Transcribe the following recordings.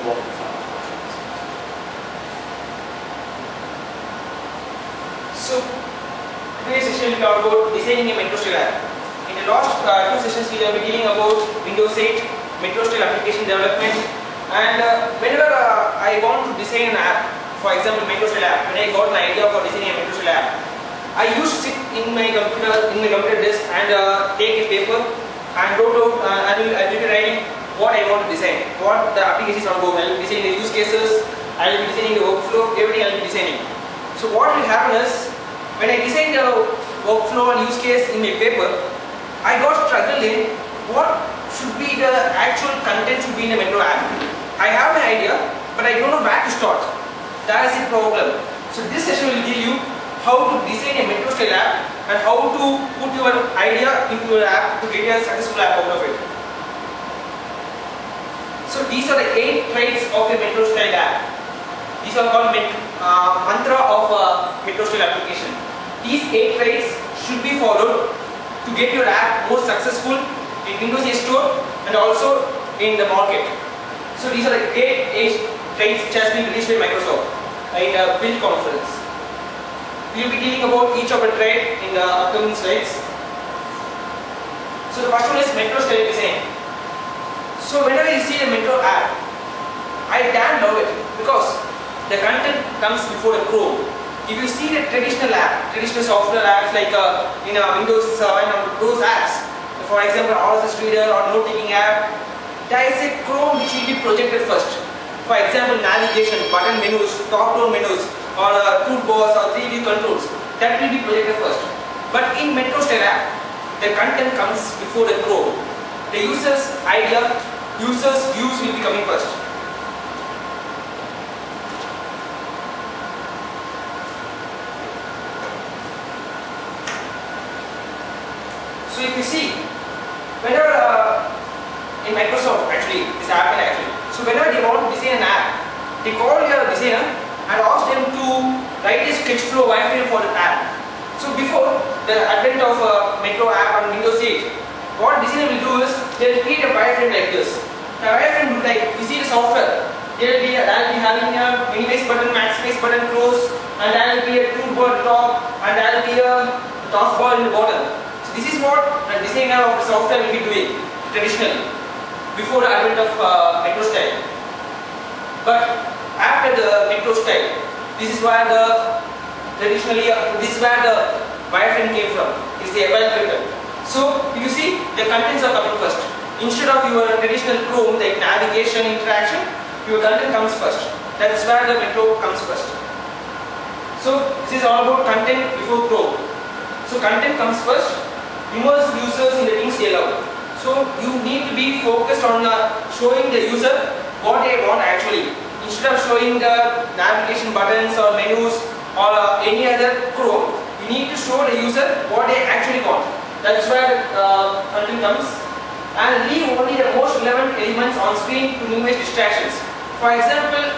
work with some. So today's session we talk about designing a metro style app. In the last two sessions we have been dealing about Windows 8 metro style application development, and whenever I want to design an app, for example metro style app, when I got an idea for designing a metro style app, I used to sit in my computer desk and take a paper and wrote out I will be writing what I want to design, what the application is all about. I will be designing the use cases, I will be designing the workflow, everything I will be designing. So what will happen is, when I design the workflow and use case in my paper, I got struggled in what should be the actual content should be in a metro app. I have an idea, but I don't know where to start. That is the problem. So this session will give you how to design a metro style app and how to put your idea into your app to get a successful app out of it. So these are the 8 traits of a metro style app. These are called mantra of a metro style application. These 8 traits should be followed to get your app more successful in Windows 8 Store and also in the market. So these are the 8 traits which has been released by Microsoft in a build conference. We will be dealing about each of the trait in the upcoming slides. So the first one is metro style design. So whenever you see a metro app, I damn love it because the content comes before the Chrome. If you see the traditional app, traditional software apps like in Windows 7 or those apps, for example RSS Reader or note taking app, there is a Chrome which will be projected first. For example, navigation, button menus, top down menus, or toolbars or 3D controls, that will be projected first. But in metro style app, the content comes before the Chrome. The user's idea, user's views will be coming first. So if you see, whenever in Microsoft actually, this happened actually. So whenever they want to design an app, they call your designer and ask them to write a sketch flow wireframe for the app. So before the advent of Metro app on Windows 8, what designer will do is they will create a wireframe like this. The wireframe will like, you see the software, there will be having a minimize button, maximize button, close, and there will be a toolbar top, and there will be a taskbar in the bottom. So this is what the designer of the software will be doing traditionally before the advent of metro style. But after the metro style, this is where the traditionally this is where the wireframe came from. Is the abile filter. So you see the contents are coming first. Instead of your traditional Chrome like navigation interaction, your content comes first. That's where the metro comes first. So this is all about content before Chrome. So content comes first. Immerse users in the things they love. So you need to be focused on showing the user what they want actually. Instead of showing the navigation buttons or menus or any other Chrome, you need to show the user what they actually want. That's where content comes. And leave only the most relevant elements on screen to minimize distractions. For example,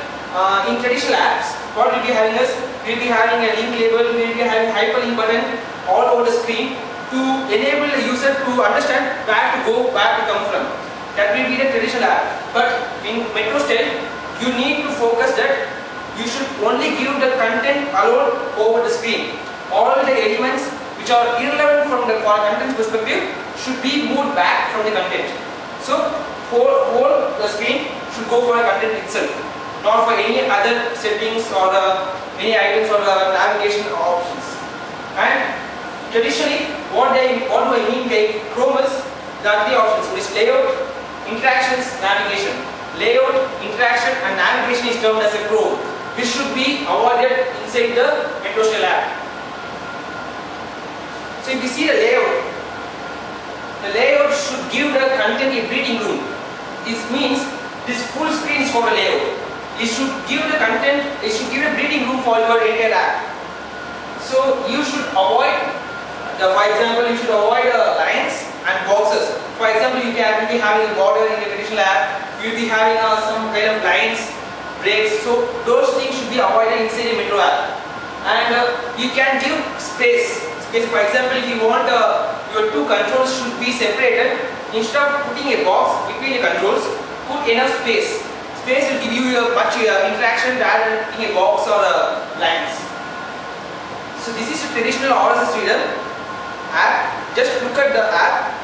in traditional apps, what we'll be having is, we'll be having a link label, we'll be having hyperlink button all over the screen to enable the user to understand where to go, where to come from. That will be the traditional app. But in metro style, you need to focus that you should only give the content alone over the screen. All the elements which are irrelevant from the content perspective should be moved back from the content. So whole the screen should go for the content itself, not for any other settings or any items or navigation options. And traditionally, what do I mean by Chrome is the 3 options, which is layout, interactions, navigation. Layout, interaction and navigation is termed as a Chrome. This should be avoided inside the metro style app. So if you see the layout should give the content a breathing room. This means this full screen is for the layout. It should give the content, it should give a breathing room for your entire app. So you should avoid for example, you should avoid lines and boxes. For example, you will be having a border in a traditional app, you will be having some kind of lines, breaks. So those things should be avoided inside a metro app. And you can give space. For example, if you want your 2 controls should be separated, instead of putting a box between the controls, put enough space. space will give you a much interaction rather than in a box or lines. So this is a traditional RSS reader app. Just look at the app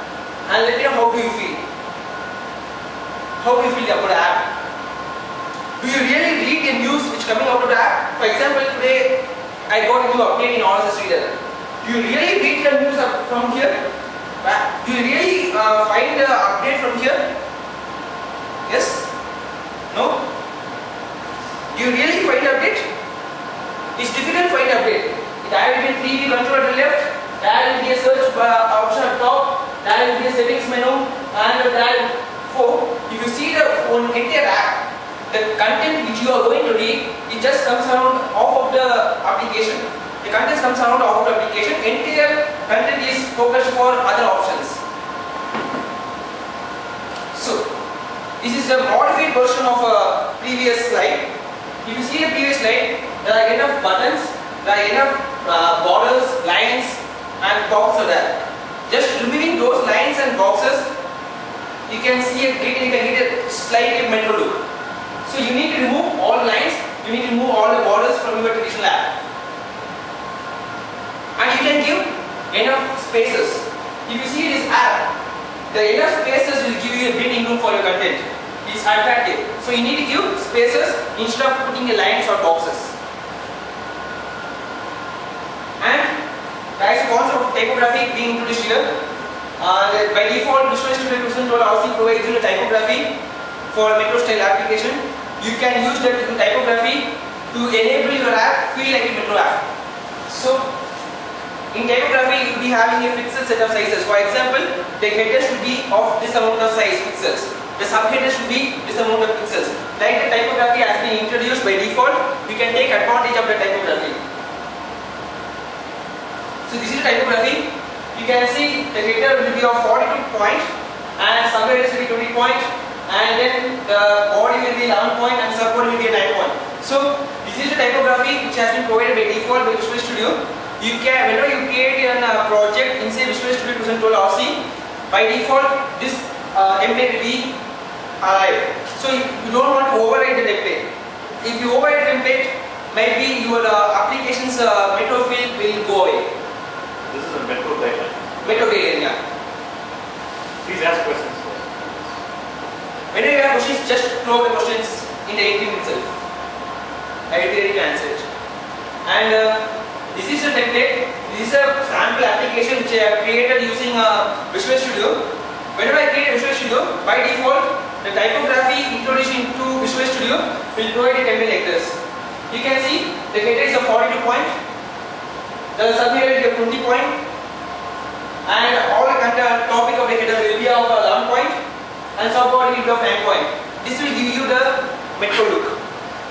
and let me know how do you feel. How do you feel about the app? Do you really read the news which coming out of the app? For example, today I got a new update in RSS reader. Do you really read the news from here? Do you really find the update from here? Yes? No? Do you really find the update? It's difficult to find the update. There will be TV control at the left, there will be a search option at top, there will be a settings menu, and there for if you see the entire app, the content which you are going to read, it just comes around off of the application. The content comes around off of the application. Entire content is focused for other options. So this is the modified version of a previous slide. If you see the previous slide, there are enough buttons, there are enough borders, lines, and boxes there. Just removing those lines and boxes, you can see you can get a slightly metro look. So you need to remove all lines, you need to remove all the borders from your traditional app. And you can give enough spaces. If you see this app, the enough spaces will give you a breathing room for your content. It's attractive. So you need to give spaces instead of putting lines or boxes. And there is a concept of typography being introduced here. By default, Visual Studio 2012 RC provides you a typography for a metro style application. You can use that typography to enable your app feel like a metro app. So in typography, you will be having a fixed set of sizes. For example, the header should be of this amount of size pixels. The subheader should be this amount of pixels. Like the typography has been introduced by default, you can take advantage of the typography. So this is the typography. You can see the header will be of 42 point and subheader will be 20 point, and then the body will be 11 point and subbody will be 9 point. So this is the typography which has been provided by default by Visual Studio. You can, whenever you create a project in say Visual Studio 2012 RC, by default this template will be alive. So you don't want to override the template. If you override the template, maybe your application's metro field will go away. This is a metro guideline. Metro guideline, yeah. Please ask questions. Whenever you have questions, just throw the questions in the entry itself. I will be ready to answer it. And this is a template. This is a sample application which I have created using Visual Studio. Whenever I create a Visual Studio, by default, the typography introduced into Visual Studio will provide a template like this. You can see the header is a 42 point, the subheader is a 20 point, and all the content topic of the header will be of 11 point, and subbody will be of 9 point. This will give you the metro look.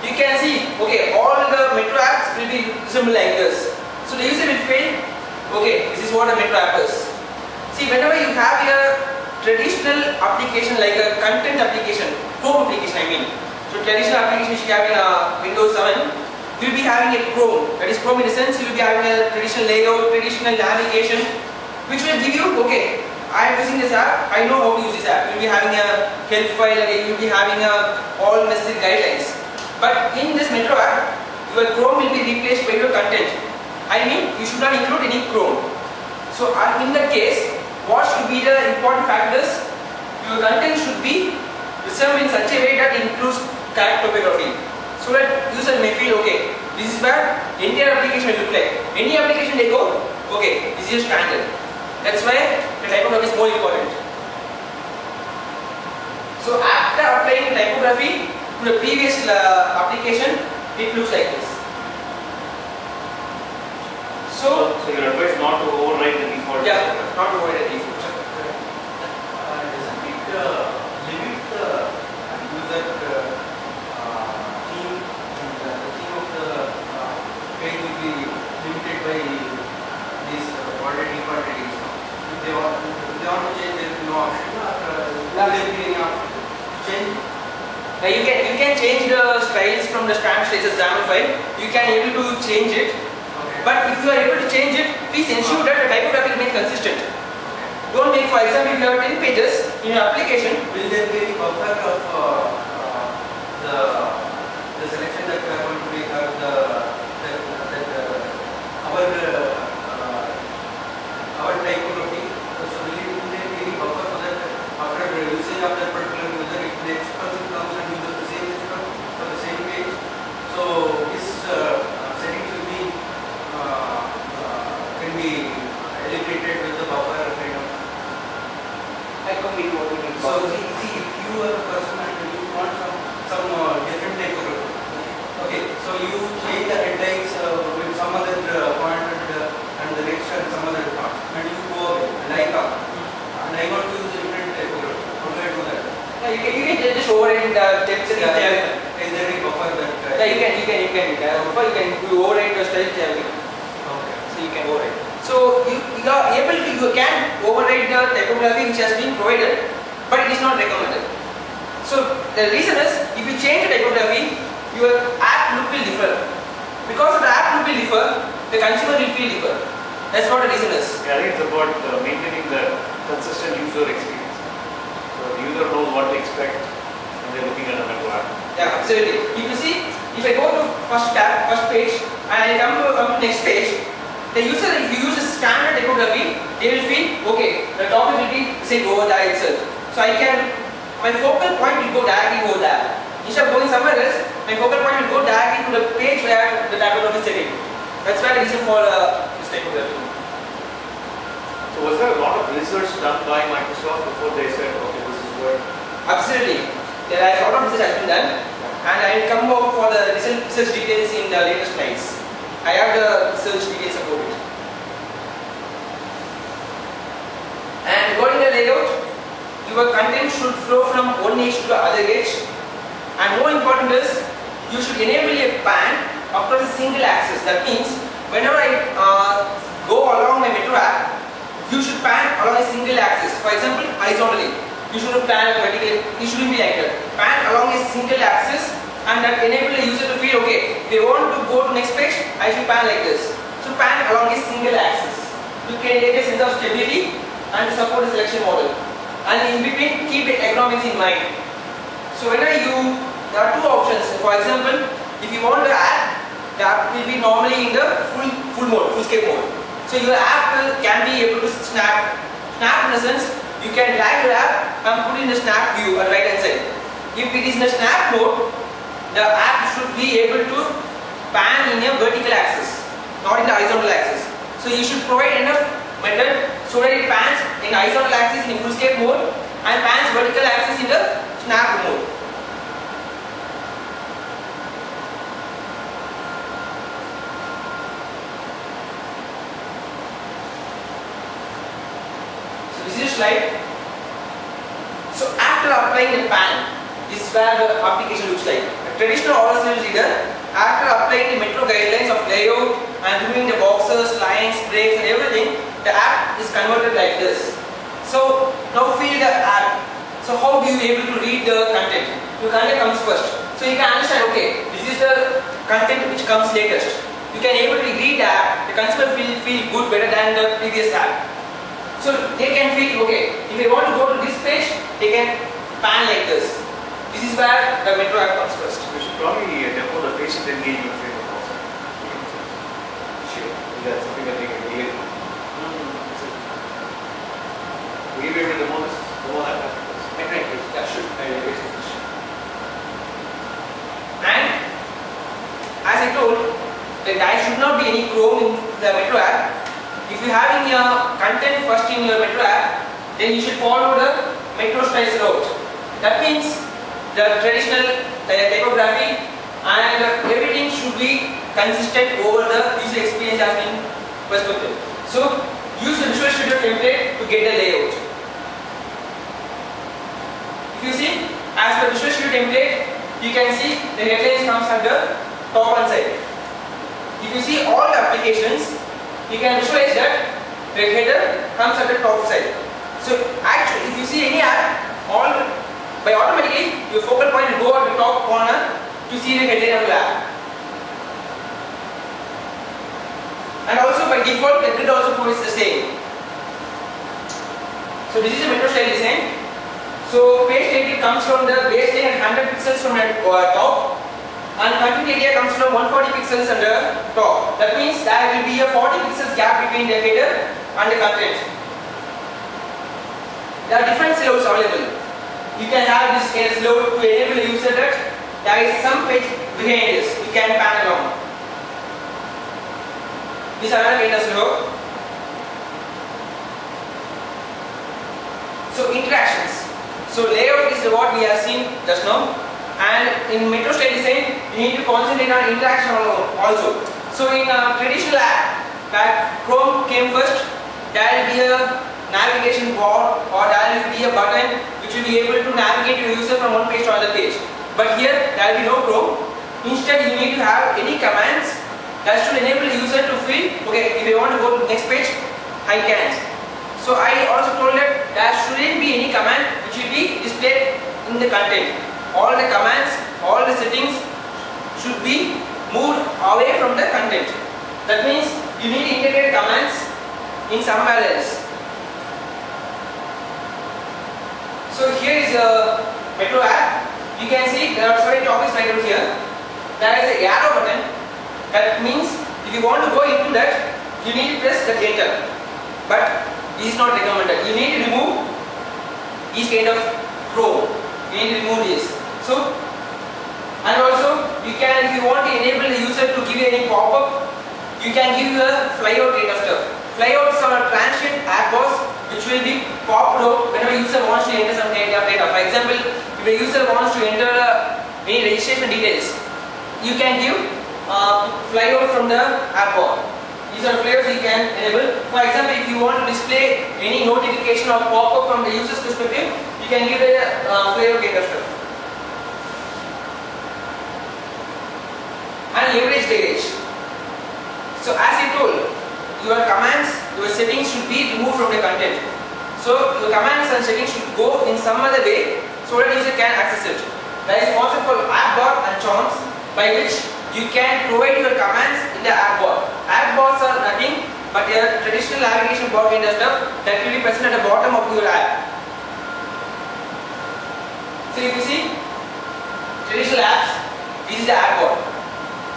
You can see, okay, all the metro apps will be similar like this. So the user will feel, okay, this is what a metro app is. See, whenever you have a traditional application like a content application, Chrome application I mean. So traditional application which you have in Windows 7, you will be having a Chrome. That is Chrome in the sense you will be having a traditional layout, traditional navigation, which will give you, okay, I am using this app, I know how to use this app. You will be having a help file, you will be having all necessary guidelines. But in this metro app, your Chrome will be replaced by your content. I mean, you should not include any Chrome. So in that case, what should be the important factors? Your content should be reserved in such a way that includes correct typography, so that user may feel, okay, this is where entire application will look like. Any application they go, okay, this is standard. That's why the typography is more important. So after applying the typography to the previous application, it looks like this. So your advice not to override the default. Yeah, not to override the default. Doesn't it limit the user theme, and the theme of the page will be limited by this already default readings? If they want to change, there will be no option, or will there be any option to change? You can change the styles from the standard styles XAML file. You can able to change it. Okay. But if you are able to change it, please ensure that the typography remains consistent. Don't make, for example, if you have 10 pages in your application. Will there be any buffer of the the selection that we are going to make are our typography. So we need to make any buffer so that after the usage of that particular user, if the next person comes and uses the same system for the same page, so this setting should be can be eliminated with the buffer kind of. I complete what you mean. So see, if you are a person and you want some different typography, okay, so you change the headlines with some other font and the next and some other font, and you go away, and I come, and I want to use a different typography. How do I do that? Yeah, you can just override the text in the Is there any buffer that? Yeah, you can. Before you can override the style tablet. Okay. So you can override. So you can override the typography which has been provided, but it is not recommended. So the reason is, if you change the typography, your app look will differ. Because of the app look will differ, the consumer will feel differ. That's what the reason is. Yeah, I think it's about maintaining the consistent user experience. So the user knows what to expect when they're looking at a Metro app. Yeah, absolutely. If you see, if I go to first page, and I come to next page, the user, if you use a standard typography, they will feel, okay, the topic will be say over there itself. So my focal point will go directly over there. Instead of going somewhere else, my focal point will go directly to the page where the typography is setting. That's why the reason for this typography. So was there a lot of research done by Microsoft before they said, okay, this is what? Absolutely. There are a lot of research has been done, and I will come over for the research details in the later slides. I have the research details about it. And regarding the layout, your content should flow from one edge to the other edge. And more important is, you should enable a pan across a single axis. That means, whenever I go along my Metro app, you should pan along a single axis. For example, horizontally. You shouldn't pan vertically. It shouldn't be like that. Pan along a single axis, and that enable the user to feel, okay, if they want to go to next page, I should pan like this. So pan along a single axis. You can get a sense of stability and support the selection model. And in between, keep the economics in mind. So whenever there are two options. For example, if you want the app, the app will be normally in the full mode, full scale mode. So your app can be able to snap in the sense, you can drag your app and put it in the snap view on the right hand side. If it is in the snap mode, the app should be able to pan in a vertical axis, not in the horizontal axis. So you should provide enough method so that it pans in horizontal axis in full scale mode and pans vertical axis in the snap mode. So this is a slide. So after applying the pan, this is where the application looks like. A traditional RSL reader, after applying the Metro guidelines of layout and removing the boxes, lines, breaks and everything, the app is converted like this. So now feel the app. So how do you able to read the content? Your content comes first. So you can understand, okay, this is the content which comes latest. You can able to read the app, the consumer will feel good better than the previous app. So they can feel, okay, if they want to go to this page, they can pan like this. This is where the Metro app comes first. We should probably demo the patient engagement framework also. Sure. That's something that we can relate to. Will you be able to demo this? Demo that afterwards? Yeah, sure. And as I told, there should not be any Chrome in the Metro app. If you have in your content first in your Metro app, then you should follow the Metro styles route. That means the traditional typography and everything should be consistent over the user experience as in perspective. So use the Visual Studio template to get the layout. If you see, as per Visual Studio template, you can see the headlines comes at the top and side. If you see all the applications, you can visualize that the header comes at the top side. So actually, if you see any app, by automatically your focal point will go at the top corner to see the headline of the app. And also by default, the grid also provides the same. So this is a Metro style design. So page title comes from the base line at 100 pixels from the top, and content area comes from 140 pixels on the top. That means there will be a 40 pixels gap between the header and the content. There are different slots available. You can have this slot to enable the user that there is some page behind this. You can pan along. This is another kind of slope. So interactions. So layout is what we have seen just now, and in Metro Style Design you need to concentrate on interaction also. So in a traditional app, that Chrome came first, there will be a navigation bar or there will be a button which will be able to navigate your user from one page to another page. But here there will be no Chrome. Instead you need to have any commands that should enable the user to feel, okay, if I want to go to the next page, I can. So I also told that there shouldn't be any command which will be displayed in the content. All the commands, all the settings should be moved away from the content. That means you need to integrate commands in somewhere else. So here is a Metro app. You can see there are several topics right over here. There is an arrow button. That means if you want to go into that, you need to press the enter. But this is not recommended. You need to remove each kind of row. You need to remove this. So, and also you can, if you want to enable the user to give you any pop-up, you can give a flyout kind of stuff. Flyouts are a transient ad bars which will be popped out whenever user wants to enter some kind of data. For example, if a user wants to enter any registration details, you can give flyout from the ad bar. These are flyouts you can enable. For example, if you want to display any notification or pop-up from the user's perspective, you can give a flyout kind of stuff. And leverage garage. So as I told, your commands, your settings should be removed from the content. So your commands and settings should go in some other way so that user can access it. There is a concept called app bar and charms by which you can provide your commands in the app bar. App bars are nothing but a traditional navigation bar kind of stuff that will be present at the bottom of your app. So if you see traditional apps, this is the app bar.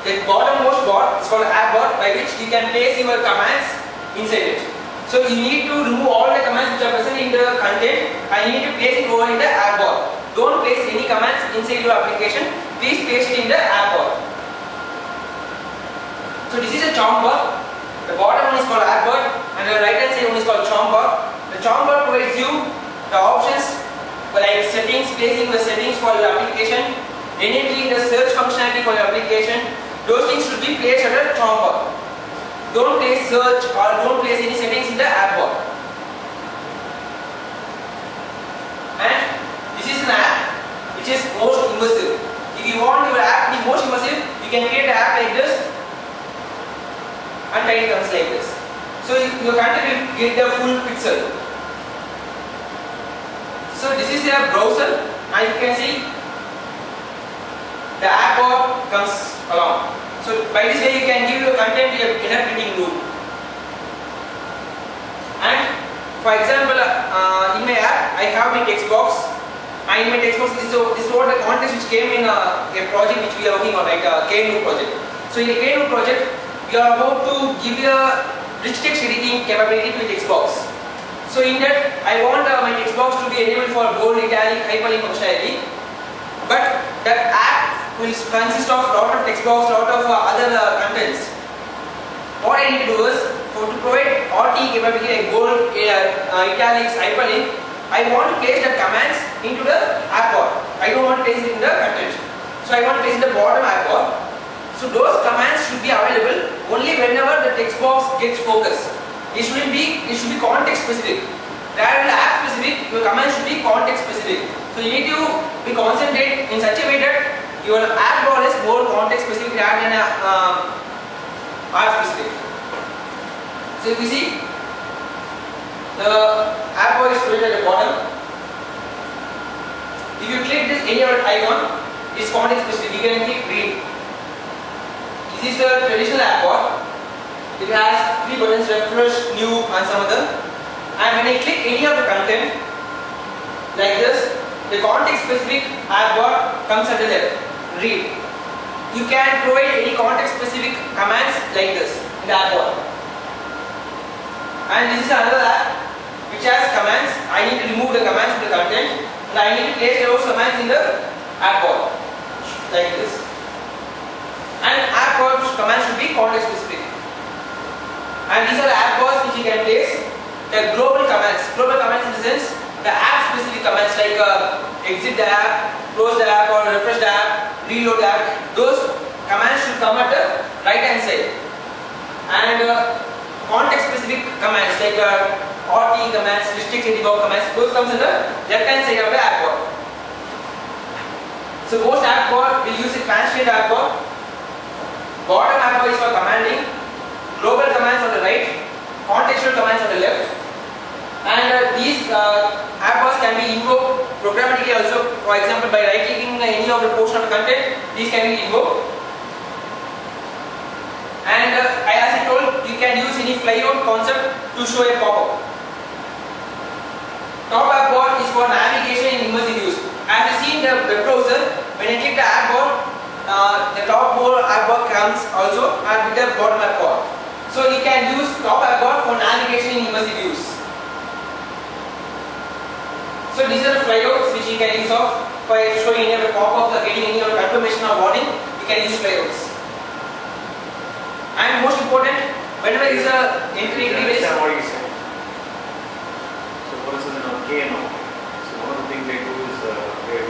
The bottommost bar is called app bar by which you can place your commands inside it. So you need to remove all the commands which are present in the content and you need to place it over in the app bar. Don't place any commands inside your application. Please place it in the app bar. So this is a charm bar. The bottom one is called app bar and the right hand side one is called charm bar. The charm bar provides you the options like settings, placing the settings for your application, enabling the search functionality for your application. Those things should be placed at the charm bar. Don't place search or don't place any settings in the app bar. And this is an app which is most immersive. If you want your app to be most immersive, you can create an app like this and type it comes like this. So your content will get the full pixel. So this is a browser and you can see the app bar comes along. So by this way you can give your content a printing loop. And for example, in my app I have my text box, and in my text box this is what the context which came in a project which we are working on, like a KNU project. So in the KNU project we are about to give you a rich text editing capability to the text box. So in that I want my text box to be enabled for bold, italic, hyperlink functionality. But that app will consist of lot of text box, lot of other contents. What I need to do is to provide RT capability like bold, italics, hyperlink. I want to place the commands into the app bar. I don't want to place it in the content. So I want to place it in the bottom app bar. So those commands should be available only whenever the text box gets focused. It should be context specific. Rather than app specific, your command should be context specific. So you need to be concentrate in such a way that your app bar is more context specific rather than app specific. So if you see, the app bar is filled at the bottom. If you click this any other icon, it's context specific. You can click read. This is the traditional app bar. It has 3 buttons: refresh, new, and some other. And when I click any of the content like this, the context specific app bar comes at the left, read. you can provide any context specific commands like this in the app ball. And this is another app which has commands. I need to remove the commands from the content and I need to place those commands in the app ball like this. And app ball commands should be context specific. And these are the app balls which you can place. The global commands in the sense the app specific commands like exit the app, close the app or refresh the app, reload the app. Those commands should come at the right hand side. And context specific commands like RT commands, restrict and debug commands, those comes in the left hand side of the app bar. So most app bar will use a constraint app bar. Bottom app bar is for commanding, global commands on the right, contextual commands on the left. And these app bars can be invoked programmatically also. For example, by right clicking any of the portion of the content, these can be invoked. And as I told, you can use any flyout concept to show a pop-up. Top app bar is for navigation in immersive use. As you see in the web browser, when I click the app bar, the top bar app bar comes also and with the bottom app bar. So you can use top app bar for navigation in immersive use. So these are the flyouts which you can use of for showing any of the pop-ups or getting any of the confirmation or warning. You can use flyouts. And most important, whenever you enter into this. What you said. So for instance, in our KNO, so one of the things they do is they're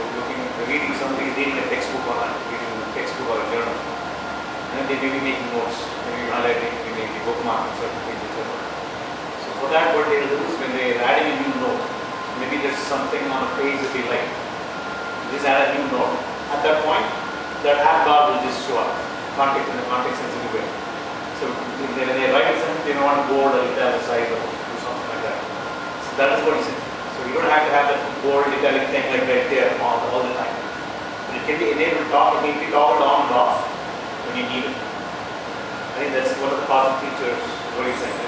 reading something, reading a textbook or a journal, and then they may be making notes, maybe highlighting, maybe bookmarking certain things, etc. So for that, what they do is when they're adding a new note, maybe there's something on a page that they like, just add a new note. At that point, that app bar will just show up, in a context sensitive way. So when they write something, they don't want to bold or italicize or do something like that. So that is what he said. So you don't have to have that bold italic thing like right there all the time. But it can be enabled to be toggled on and off when you need it. I think that's one of the powerful features of what he's saying.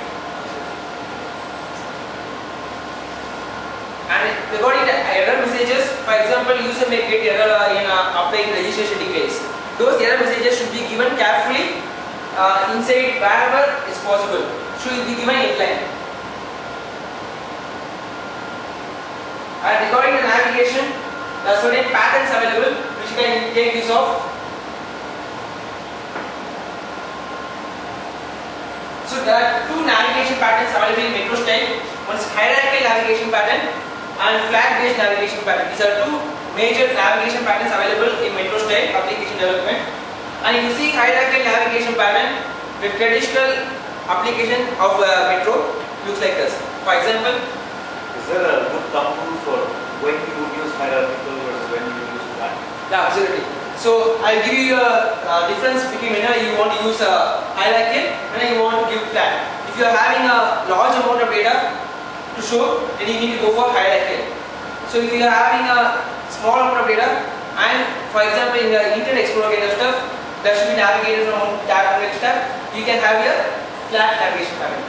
And regarding the error messages, for example, user may get error in applying registration details. Those error messages should be given carefully inside wherever is possible. Should be given inline. And regarding the navigation, there are certain patterns available which you can take use of. So there are two navigation patterns available in MetroStyle. One is hierarchical navigation pattern and flag-based navigation pattern. These are two major navigation patterns available in MetroStyle application development. And if you see hierarchical navigation pattern, the traditional application of Metro looks like this. For example, is there a good thumb rule for when you would use hierarchical versus when you would use flat? Yeah, absolutely. So I'll give you a difference between when you want to use hierarchical and when you want to give flat. If you are having a large amount of data to show, then you need to go for hierarchical. So if you are having a small amount of data, and for example in the Internet Explorer kind of stuff, there should be navigated from tab to next tab, you can have a flat navigation pattern.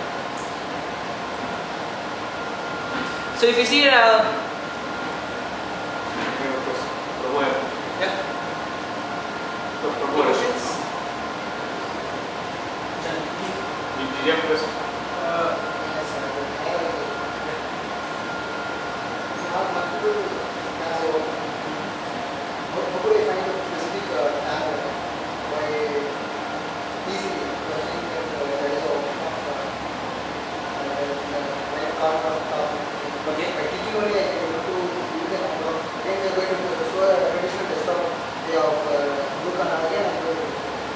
So if you see yeah. Questions? Did you have a question? Yes, sir. How do you find a specific tab by easily? Because there is a Okay. by clicking only I can able to view the number. Then we are going to show a traditional desktop way of look and again I'm going to.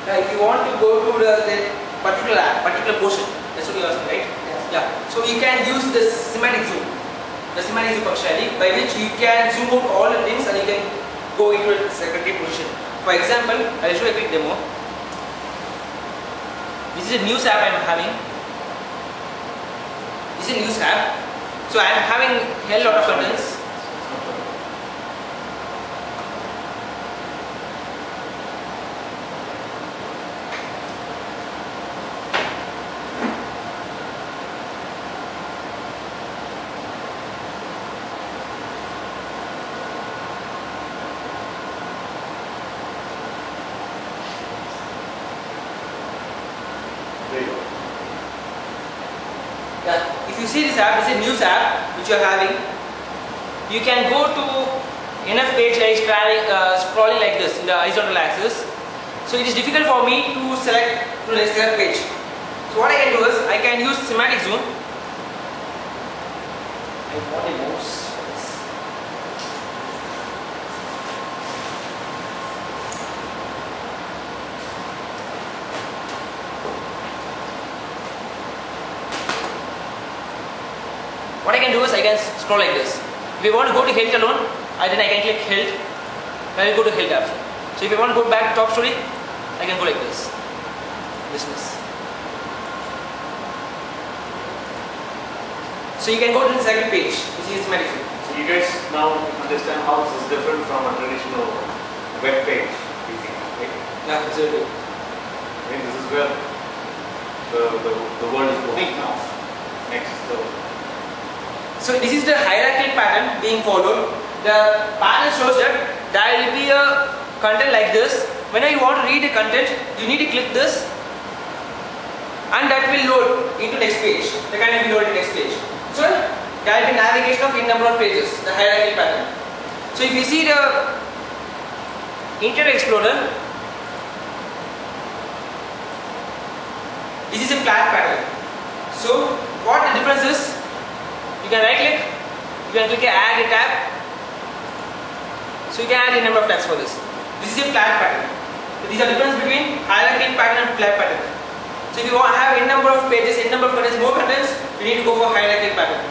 Now if you want to go to the particular portion, that's what you are asking, right? Yes. Yeah. So you can use the semantic zoom. The semantic zoom functionality by which you can zoom out all the things and you can go into a secondary position. For example, I will show a quick demo. This is a news app I am having. This is a news app. So I am having a lot of contents. if you see this app, this is a news app which you are having. You can go to enough page like scrolling like this in the horizontal axis. So it is difficult for me to select to the select page. So what I can do is I can use semantic zoom. I want a mouse. What I can do is I can scroll like this. If you want to go to health alone, then I can click health. I will go to health app. So if you want to go back to top story, I can go like this. Business. So you can go to the second page, which is semantic zoom. So you guys now understand how this is different from a traditional web page, right? Yeah, absolutely. I think this is where the world is going now. Next, so this is the hierarchical pattern being followed. The pattern shows that there will be a content like this. Whenever you want to read the content, you need to click this, and that will load into next page. The content will load into next page. So there will be navigation of n number of pages, the hierarchical pattern. So if you see the Internet Explorer, this is a flat pattern. So what the difference is, you can right click, you can click add a tab. So you can add a number of tabs for this. This is a flat pattern. So these are difference between hierarchical pattern and flat pattern. So if you want to have n number of pages, n number of contents, more contents, you need to go for hierarchical pattern.